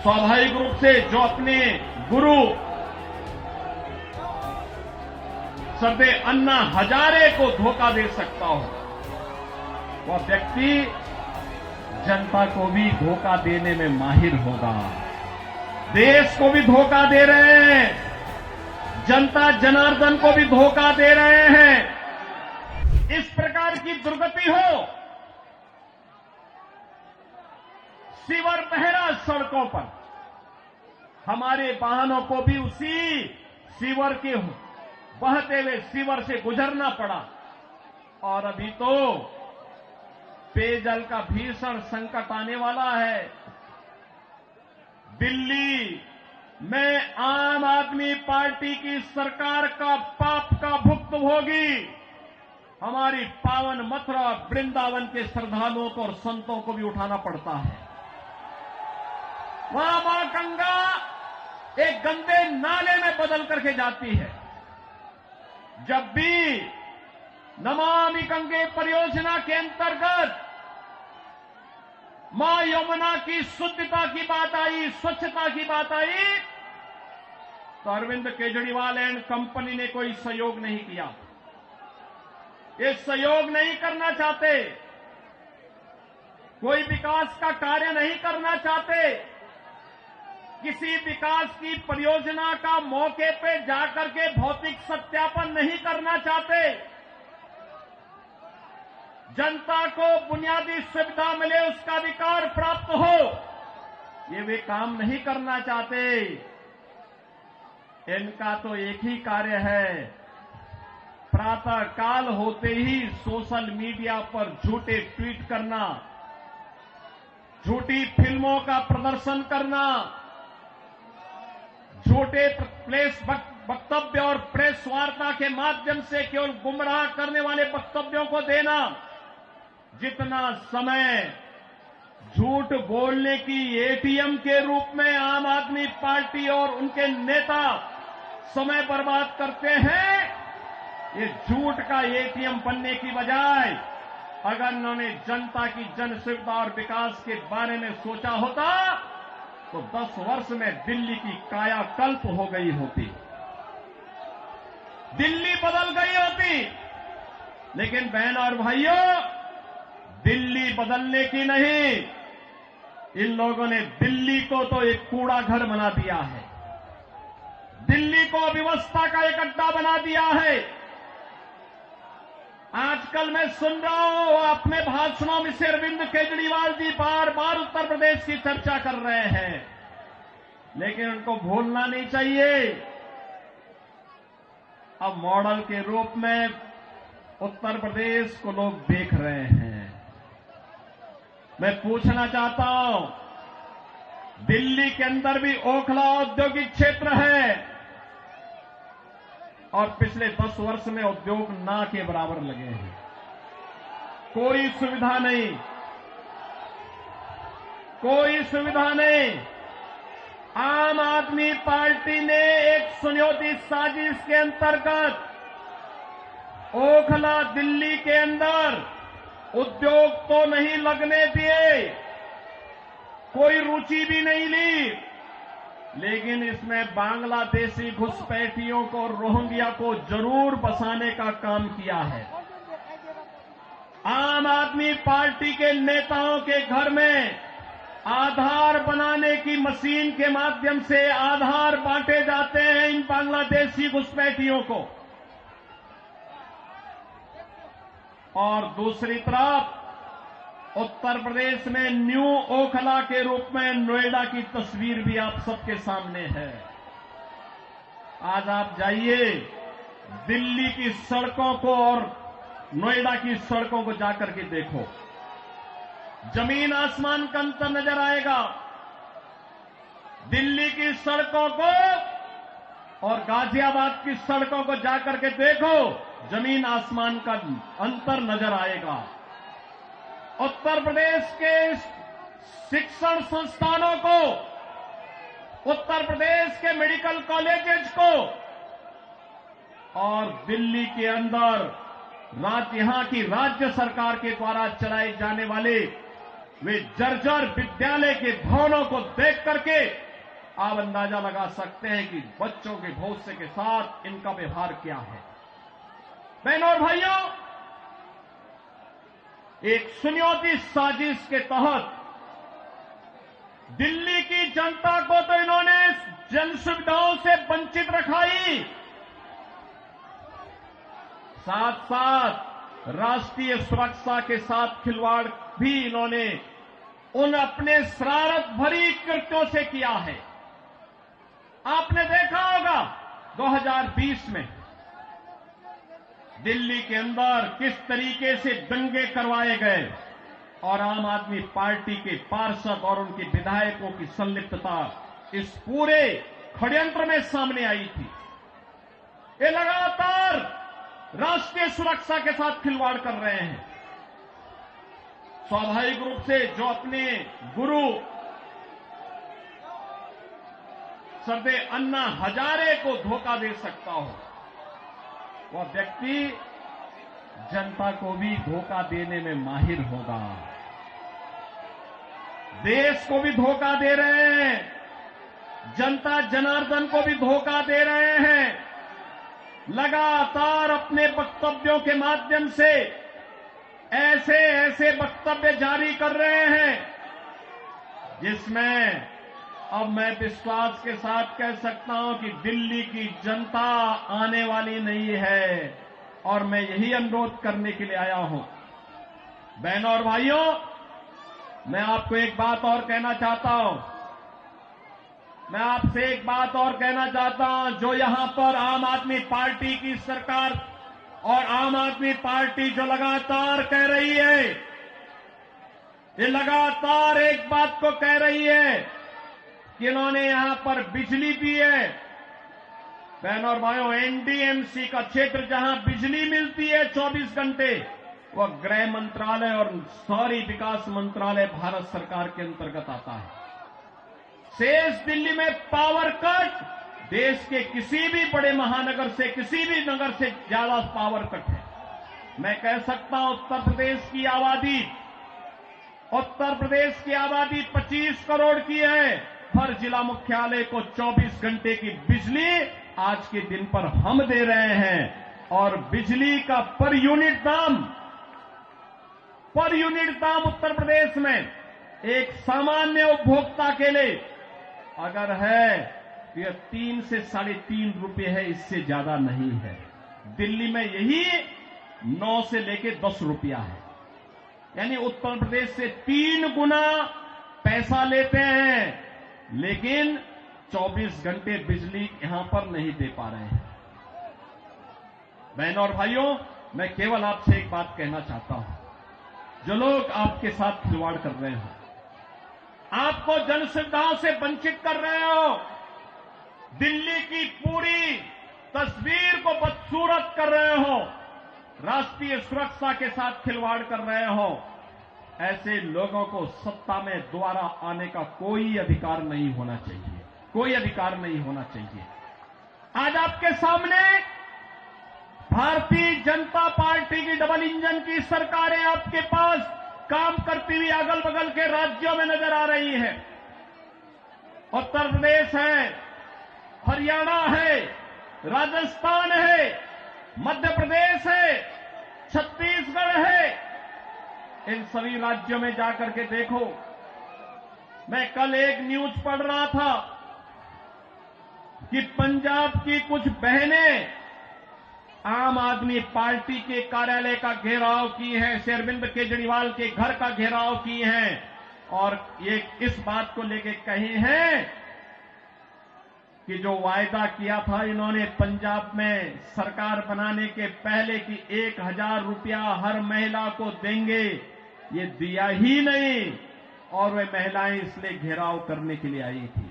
स्वाभाविक रूप से जो अपने गुरु सरदे अन्ना हजारे को धोखा दे सकता हो, वह व्यक्ति जनता को भी धोखा देने में माहिर होगा। देश को भी धोखा दे रहे हैं, जनता जनार्दन को भी धोखा दे रहे हैं। इस प्रकार की दुर्गति हो, सीवर बहरा सड़कों पर, हमारे वाहनों को भी उसी सीवर के बहते हुए सीवर से गुजरना पड़ा। और अभी तो पेयजल का भीषण संकट आने वाला है। दिल्ली में आम आदमी पार्टी की सरकार का पाप का भुक्तभोगी हमारी पावन मथुरा वृंदावन के श्रद्धालुओं को और संतों को भी उठाना पड़ता है। वहां मां गंगा एक गंदे नाले में बदल करके जाती है। जब भी नमामि गंगे परियोजना के अंतर्गत मां यमुना की शुद्धता की बात आई, स्वच्छता की बात आई, तो अरविंद केजरीवाल एंड कंपनी ने कोई सहयोग नहीं किया। ये सहयोग नहीं करना चाहते, कोई विकास का कार्य नहीं करना चाहते, किसी विकास की परियोजना का मौके पे जाकर के भौतिक सत्यापन नहीं करना चाहते, जनता को बुनियादी सुविधा मिले, उसका अधिकार प्राप्त हो, ये वे काम नहीं करना चाहते। इनका तो एक ही कार्य है, प्रातः काल होते ही सोशल मीडिया पर झूठे ट्वीट करना, झूठी फिल्मों का प्रदर्शन करना, झूठे प्रेस वक्तव्य और प्रेस वार्ता के माध्यम से केवल गुमराह करने वाले वक्तव्यों को देना। जितना समय झूठ बोलने की एटीएम के रूप में आम आदमी पार्टी और उनके नेता समय बर्बाद करते हैं, ये झूठ का एटीएम बनने की बजाय अगर उन्होंने जनता की जन सुविधा और विकास के बारे में सोचा होता तो 10 वर्ष में दिल्ली की कायाकल्प हो गई होती, दिल्ली बदल गई होती। लेकिन बहन और भाइयों, दिल्ली बदलने की नहीं, इन लोगों ने दिल्ली को तो एक कूड़ा घर बना दिया है, दिल्ली को अव्यवस्था का एक अड्डा बना दिया है। आजकल मैं सुन रहा हूं अपने भाषणों में से अरविंद केजरीवाल जी बार बार उत्तर प्रदेश की चर्चा कर रहे हैं, लेकिन उनको भूलना नहीं चाहिए अब मॉडल के रूप में उत्तर प्रदेश को लोग देख रहे हैं। मैं पूछना चाहता हूं, दिल्ली के अंदर भी ओखला औद्योगिक क्षेत्र है और पिछले 10 वर्ष में उद्योग ना के बराबर लगे हैं, कोई सुविधा नहीं, कोई सुविधा नहीं। आम आदमी पार्टी ने एक सुनियोजित साजिश के अंतर्गत ओखला दिल्ली के अंदर उद्योग तो नहीं लगने दिए, कोई रुचि भी नहीं ली, लेकिन इसमें बांग्लादेशी घुसपैठियों को, रोहिंग्या को जरूर बसाने का काम किया है। आम आदमी पार्टी के नेताओं के घर में आधार बनाने की मशीन के माध्यम से आधार बांटे जाते हैं इन बांग्लादेशी घुसपैठियों को, और दूसरी तरफ उत्तर प्रदेश में न्यू ओखला के रूप में नोएडा की तस्वीर भी आप सबके सामने है। आज आप जाइए दिल्ली की सड़कों को और नोएडा की सड़कों को जाकर के देखो, जमीन आसमान का अंतर नजर आएगा। दिल्ली की सड़कों को और गाजियाबाद की सड़कों को जाकर के देखो, जमीन आसमान का अंतर नजर आएगा। उत्तर प्रदेश के शिक्षण संस्थानों को, उत्तर प्रदेश के मेडिकल कॉलेजेस को और दिल्ली के अंदर यहां की राज्य सरकार के द्वारा चलाए जाने वाले वे जर्जर विद्यालय के भवनों को देख करके आप अंदाजा लगा सकते हैं कि बच्चों के भविष्य के साथ इनका व्यवहार क्या है। बहनों और भाइयों, एक सुनियोजित साजिश के तहत दिल्ली की जनता को तो इन्होंने जन सुविधाओं से वंचित रखा ही, साथ साथ राष्ट्रीय सुरक्षा के साथ खिलवाड़ भी इन्होंने उन अपने शरारत भरी कृत्यों से किया है। आपने देखा होगा 2020 में दिल्ली के अंदर किस तरीके से दंगे करवाए गए और आम आदमी पार्टी के पार्षद और उनके विधायकों की संलिप्तता इस पूरे षड्यंत्र में सामने आई थी। ये लगातार राष्ट्रीय सुरक्षा के साथ खिलवाड़ कर रहे हैं। स्वाभाविक रूप से जो अपने गुरु सरदे अन्ना हजारे को धोखा दे सकता हो, वह व्यक्ति जनता को भी धोखा देने में माहिर होगा। देश को भी धोखा दे रहे हैं, जनता जनार्दन को भी धोखा दे रहे हैं। लगातार अपने वक्तव्यों के माध्यम से ऐसे ऐसे वक्तव्य जारी कर रहे हैं जिसमें अब मैं विश्वास के साथ कह सकता हूं कि दिल्ली की जनता आने वाली नहीं है। और मैं यही अनुरोध करने के लिए आया हूं। बहनों और भाइयों, मैं आपको एक बात और कहना चाहता हूं। मैं आपसे एक बात और कहना चाहता हूं। जो यहां पर आम आदमी पार्टी की सरकार और आम आदमी पार्टी जो लगातार कह रही है, ये लगातार एक बात को कह रही है कि इन्होंने यहां पर बिजली दी है। बहनों और भाइयों, एनडीएमसी का क्षेत्र जहां बिजली मिलती है 24 घंटे, वह गृह मंत्रालय और शहरी विकास मंत्रालय भारत सरकार के अंतर्गत आता है। शेष दिल्ली में पावर कट देश के किसी भी बड़े महानगर से, किसी भी नगर से ज्यादा पावर कट है। मैं कह सकता हूं उत्तर प्रदेश की आबादी 25 करोड़ की है। हर जिला मुख्यालय को 24 घंटे की बिजली आज के दिन पर हम दे रहे हैं। और बिजली का पर यूनिट दाम उत्तर प्रदेश में एक सामान्य उपभोक्ता के लिए अगर है तो यह 3 से 3.5 रुपए है, इससे ज्यादा नहीं है। दिल्ली में यही 9 से लेके 10 रुपया है। यानी उत्तर प्रदेश से 3 गुना पैसा लेते हैं, लेकिन 24 घंटे बिजली यहां पर नहीं दे पा रहे हैं। बहनों और भाइयों, मैं केवल आपसे एक बात कहना चाहता हूं। जो लोग आपके साथ खिलवाड़ कर रहे हो, आपको जन सुविधाओं से वंचित कर रहे हो, दिल्ली की पूरी तस्वीर को बदसूरत कर रहे हो, राष्ट्रीय सुरक्षा के साथ खिलवाड़ कर रहे हो, ऐसे लोगों को सत्ता में दोबारा आने का कोई अधिकार नहीं होना चाहिए। कोई अधिकार नहीं होना चाहिए। आज आपके सामने भारतीय जनता पार्टी की डबल इंजन की सरकारें आपके पास काम करती हुई अगल बगल के राज्यों में नजर आ रही है। उत्तर प्रदेश है, हरियाणा है, राजस्थान है, मध्य प्रदेश है, छत्तीसगढ़ है। इन सभी राज्यों में जाकर के देखो। मैं कल एक न्यूज पढ़ रहा था कि पंजाब की कुछ बहनें आम आदमी पार्टी के कार्यालय का घेराव की हैं, श्री अरविंद केजरीवाल के घर का घेराव की हैं और ये इस बात को लेके कही हैं कि जो वायदा किया था इन्होंने पंजाब में सरकार बनाने के पहले कि 1000 रुपया हर महिला को देंगे, ये दिया ही नहीं और वे महिलाएं इसलिए घेराव करने के लिए आई थी।